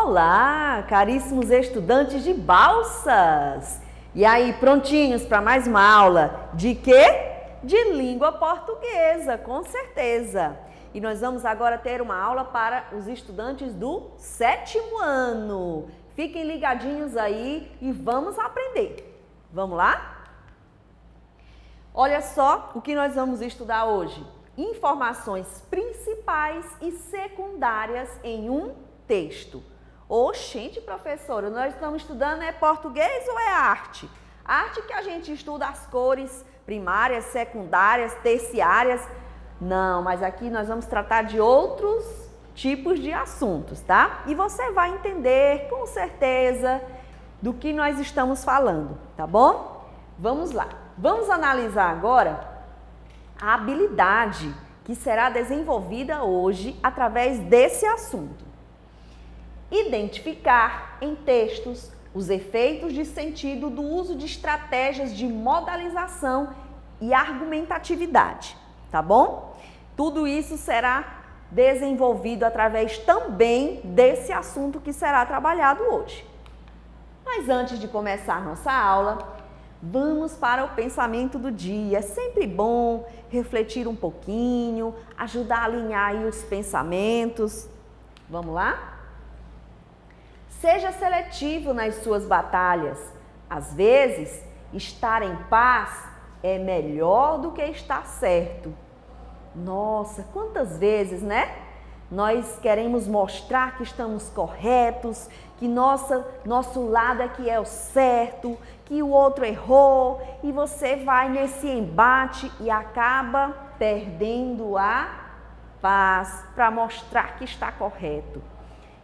Olá, caríssimos estudantes de Balsas! E aí, prontinhos para mais uma aula de quê? De língua portuguesa, com certeza! E nós vamos agora ter uma aula para os estudantes do 7º ano. Fiquem ligadinhos aí e vamos aprender. Vamos lá? Olha só o que nós vamos estudar hoje. Informações principais e secundárias em um texto. Oxente, professora, nós estamos estudando é português ou é arte? Arte que a gente estuda as cores primárias, secundárias, terciárias. Não, mas aqui nós vamos tratar de outros tipos de assuntos, tá? E você vai entender com certeza do que nós estamos falando, tá bom? Vamos lá. Vamos analisar agora a habilidade que será desenvolvida hoje através desse assunto. Identificar em textos os efeitos de sentido do uso de estratégias de modalização e argumentatividade, tá bom? Tudo isso será desenvolvido através também desse assunto que será trabalhado hoje. Mas antes de começar nossa aula, vamos para o pensamento do dia. É sempre bom refletir um pouquinho, ajudar a alinhar aí os pensamentos. Vamos lá? Seja seletivo nas suas batalhas. Às vezes, estar em paz é melhor do que estar certo. Nossa, quantas vezes, né? Nós queremos mostrar que estamos corretos, que nosso lado é que é o certo, que o outro errou, e você vai nesse embate e acaba perdendo a paz para mostrar que está correto.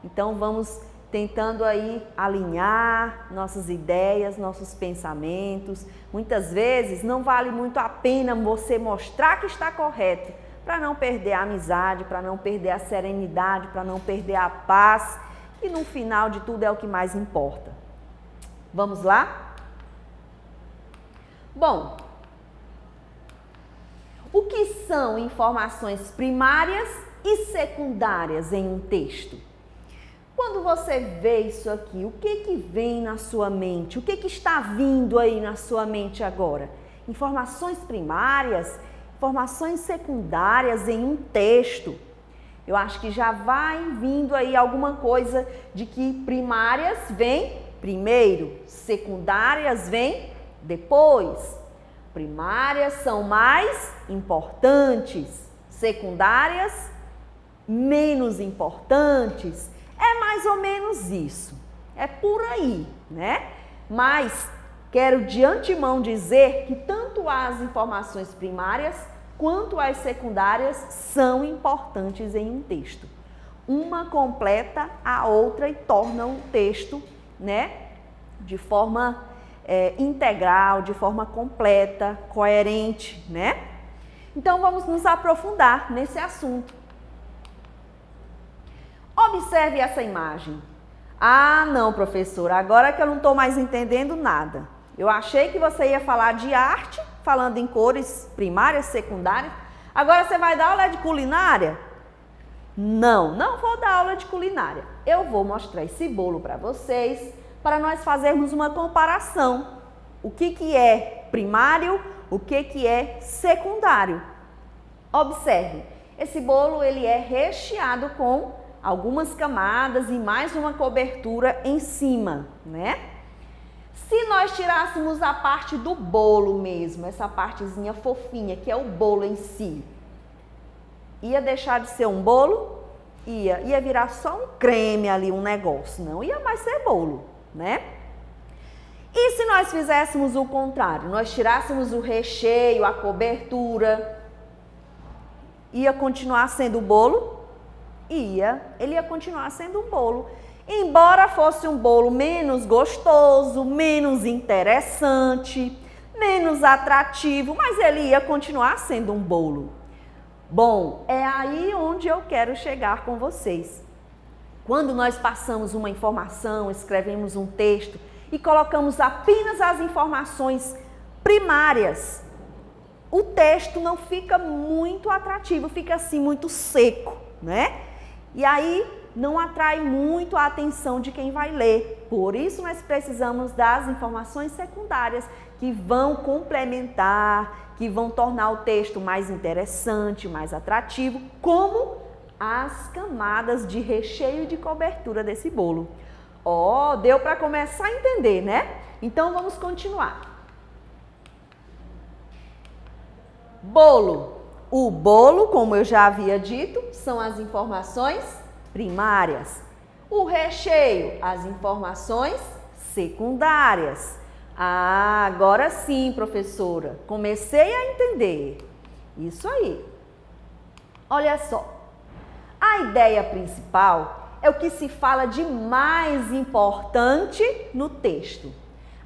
Então vamos tentando aí alinhar nossas ideias, nossos pensamentos. Muitas vezes não vale muito a pena você mostrar que está correto, para não perder a amizade, para não perder a serenidade, para não perder a paz, e no final de tudo é o que mais importa. Vamos lá? Bom, o que são informações primárias e secundárias em um texto? Quando você vê isso aqui, o que vem na sua mente? O que está vindo aí na sua mente agora? Informações primárias, informações secundárias em um texto. Eu acho que já vai vindo aí alguma coisa de que primárias vem primeiro, secundárias vem depois. Primárias são mais importantes, secundárias menos importantes. É mais ou menos isso, é por aí, né? Mas quero de antemão dizer que tanto as informações primárias quanto as secundárias são importantes em um texto. Uma completa a outra e torna o texto, né, de forma integral, de forma completa, coerente, né? Então vamos nos aprofundar nesse assunto. Observe essa imagem. Ah, não, professora, agora que eu não estou mais entendendo nada. Eu achei que você ia falar de arte, falando em cores primárias, secundárias. Agora você vai dar aula de culinária? Não, não vou dar aula de culinária. Eu vou mostrar esse bolo para vocês, para nós fazermos uma comparação. O que é primário, o que é secundário. Observe, esse bolo ele é recheado com algumas camadas e mais uma cobertura em cima, né? Se nós tirássemos a parte do bolo mesmo, essa partezinha fofinha, que é o bolo em si, ia deixar de ser um bolo? Ia virar só um creme ali, um negócio, não ia mais ser bolo, né? E se nós fizéssemos o contrário, nós tirássemos o recheio, a cobertura, ia continuar sendo bolo? Ele ia continuar sendo um bolo. Embora fosse um bolo menos gostoso, menos interessante, menos atrativo, mas ele ia continuar sendo um bolo. Bom, é aí onde eu quero chegar com vocês. Quando nós passamos uma informação, escrevemos um texto e colocamos apenas as informações primárias, o texto não fica muito atrativo, fica assim muito seco, né? E aí não atrai muito a atenção de quem vai ler. Por isso nós precisamos das informações secundárias que vão complementar, que vão tornar o texto mais interessante, mais atrativo, como as camadas de recheio e de cobertura desse bolo. Ó, deu para começar a entender, né? Então vamos continuar. Bolo. O bolo, como eu já havia dito, são as informações primárias. O recheio, as informações secundárias. Ah, agora sim, professora, comecei a entender. Isso aí. Olha só, a ideia principal é o que se fala de mais importante no texto.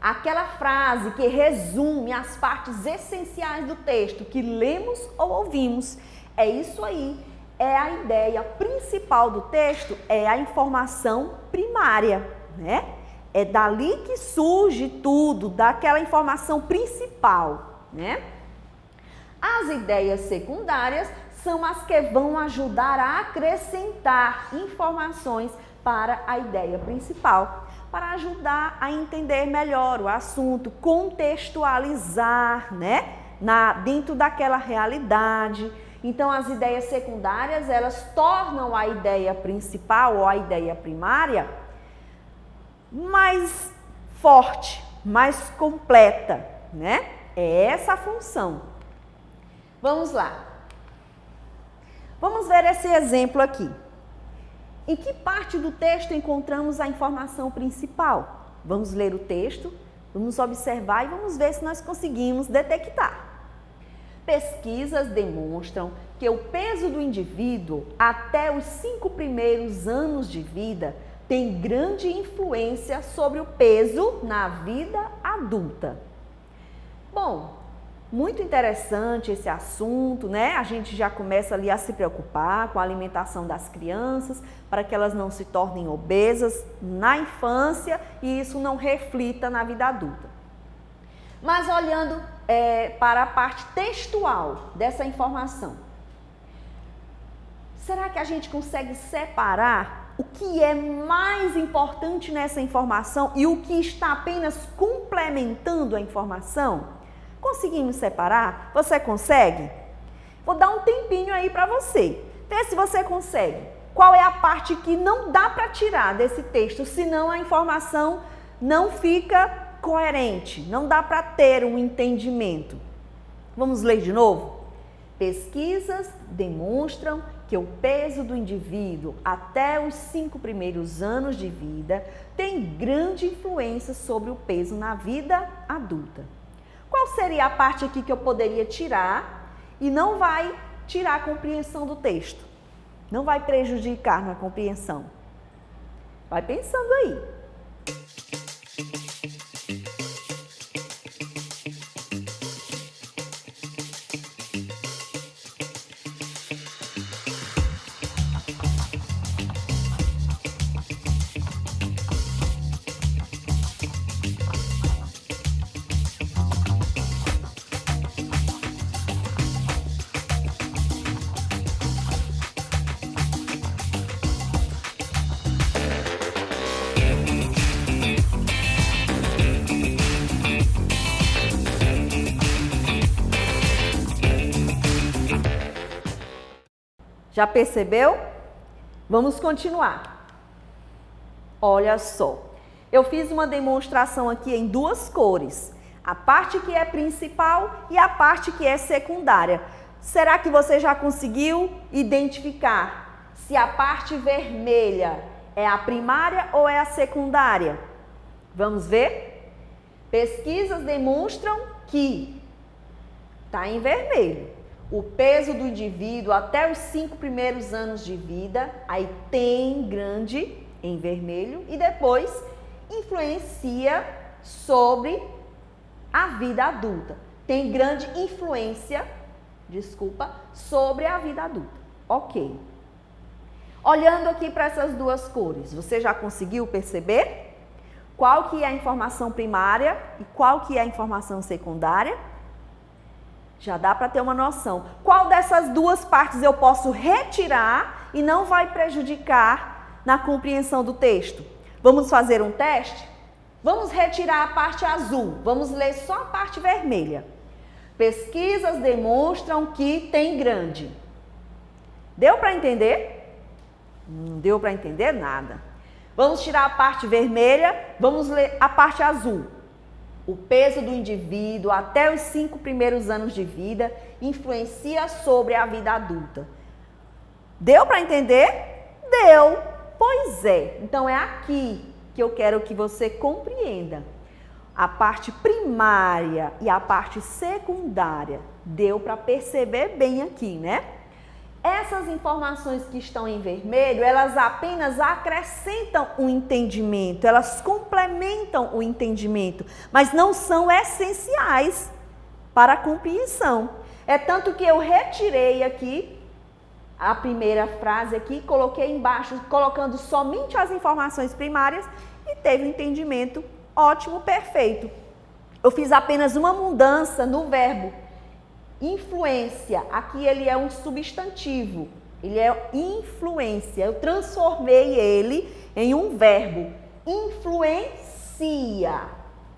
Aquela frase que resume as partes essenciais do texto que lemos ou ouvimos. É isso aí. É a ideia principal do texto, é a informação primária, né? É dali que surge tudo, daquela informação principal, né? As ideias secundárias são as que vão ajudar a acrescentar informações para a ideia principal, para ajudar a entender melhor o assunto, contextualizar, né? Dentro daquela realidade. Então, as ideias secundárias, elas tornam a ideia principal ou a ideia primária mais forte, mais completa, né? É essa a função. Vamos lá. Vamos ver esse exemplo aqui. Em que parte do texto encontramos a informação principal? Vamos ler o texto, vamos observar e vamos ver se nós conseguimos detectar. Pesquisas demonstram que o peso do indivíduo até os 5 primeiros anos de vida tem grande influência sobre o peso na vida adulta. Bom, muito interessante esse assunto, né? A gente já começa ali a se preocupar com a alimentação das crianças, para que elas não se tornem obesas na infância e isso não reflita na vida adulta. Mas olhando para a parte textual dessa informação, será que a gente consegue separar o que é mais importante nessa informação e o que está apenas complementando a informação? Conseguimos separar? Você consegue? Vou dar um tempinho aí para você. Vê se você consegue. Qual é a parte que não dá para tirar desse texto, senão a informação não fica coerente, não dá para ter um entendimento. Vamos ler de novo? Pesquisas demonstram que o peso do indivíduo até os 5 primeiros anos de vida tem grande influência sobre o peso na vida adulta. Qual seria a parte aqui que eu poderia tirar e não vai tirar a compreensão do texto? Não vai prejudicar na compreensão? Vai pensando aí. Já percebeu? Vamos continuar. Olha só, eu fiz uma demonstração aqui em 2 cores. A parte que é principal e a parte que é secundária. Será que você já conseguiu identificar se a parte vermelha é a primária ou é a secundária? Vamos ver? Pesquisas demonstram que está em vermelho. O peso do indivíduo até os 5 primeiros anos de vida, aí tem grande em vermelho e depois influencia sobre a vida adulta. Tem grande influência, sobre a vida adulta. Ok. Olhando aqui para essas 2 cores, você já conseguiu perceber qual que é a informação primária e qual que é a informação secundária? Já dá para ter uma noção. Qual dessas 2 partes eu posso retirar e não vai prejudicar na compreensão do texto? Vamos fazer um teste? Vamos retirar a parte azul, vamos ler só a parte vermelha. Pesquisas demonstram que tem grande. Deu para entender? Não deu para entender nada. Vamos tirar a parte vermelha, vamos ler a parte azul. O peso do indivíduo até os 5 primeiros anos de vida influencia sobre a vida adulta. Deu para entender? Deu. Pois é. Então é aqui que eu quero que você compreenda. A parte primária e a parte secundária. Deu para perceber bem aqui, né? Essas informações que estão em vermelho, elas apenas acrescentam o entendimento, elas complementam o entendimento, mas não são essenciais para a compreensão. É tanto que eu retirei aqui a primeira frase aqui, coloquei embaixo, colocando somente as informações primárias e teve um entendimento ótimo, perfeito. Eu fiz apenas uma mudança no verbo. Influência, aqui ele é um substantivo, ele é influência, eu transformei ele em um verbo, influencia,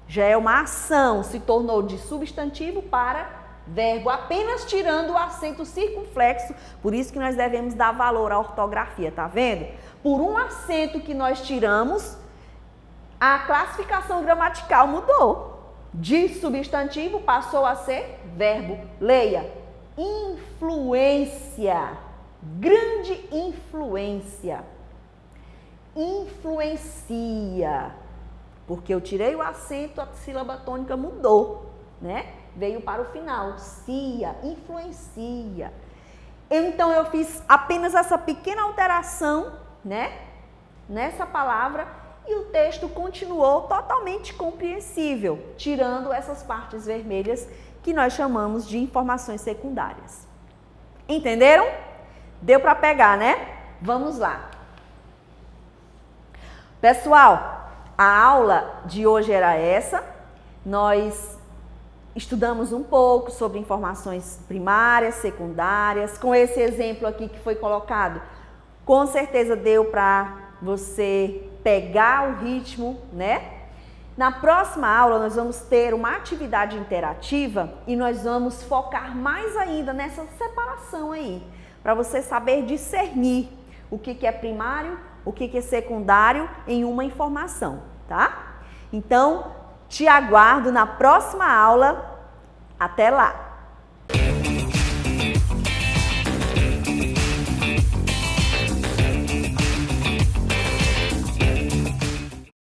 já é uma ação, se tornou de substantivo para verbo, apenas tirando o acento circunflexo, por isso que nós devemos dar valor à ortografia, tá vendo? Por um acento que nós tiramos, a classificação gramatical mudou. De substantivo passou a ser verbo. Leia. Influência. Grande influência. Influencia. Porque eu tirei o acento, a sílaba tônica mudou, né? Veio para o final. Cia, influencia. Então eu fiz apenas essa pequena alteração, né? Nessa palavra. E o texto continuou totalmente compreensível, tirando essas partes vermelhas que nós chamamos de informações secundárias. Entenderam? Deu para pegar, né? Vamos lá. Pessoal, a aula de hoje era essa. Nós estudamos um pouco sobre informações primárias, secundárias. Com esse exemplo aqui que foi colocado, com certeza deu para você pegar o ritmo, né? Na próxima aula nós vamos ter uma atividade interativa e nós vamos focar mais ainda nessa separação aí, para você saber discernir o que é primário, o que é secundário em uma informação, tá? Então, te aguardo na próxima aula. Até lá!